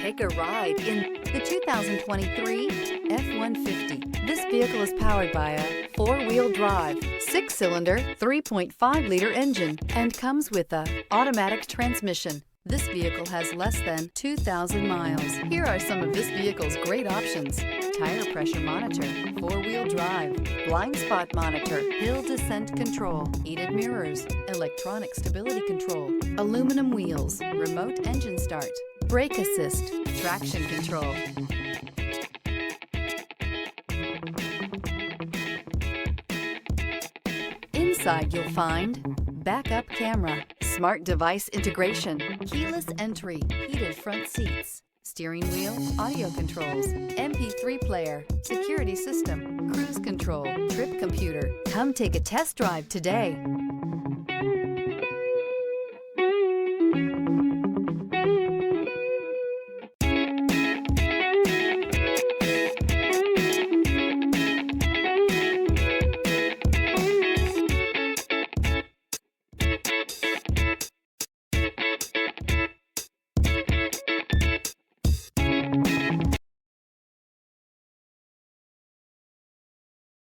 Take a ride in the 2023 F-150. This vehicle is powered by a four-wheel drive, six-cylinder, 3.5-liter engine, and comes with a automatic transmission. This vehicle has less than 2,000 miles. Here are some of this vehicle's great options: tire pressure monitor, four-wheel drive, blind spot monitor, hill descent control, heated mirrors, electronic stability control, aluminum wheels, remote engine start, brake assist, traction control. Inside you'll find backup camera, smart device integration, keyless entry, heated front seats, steering wheel audio controls, MP3 player, security system, cruise control, trip computer. Come take a test drive today.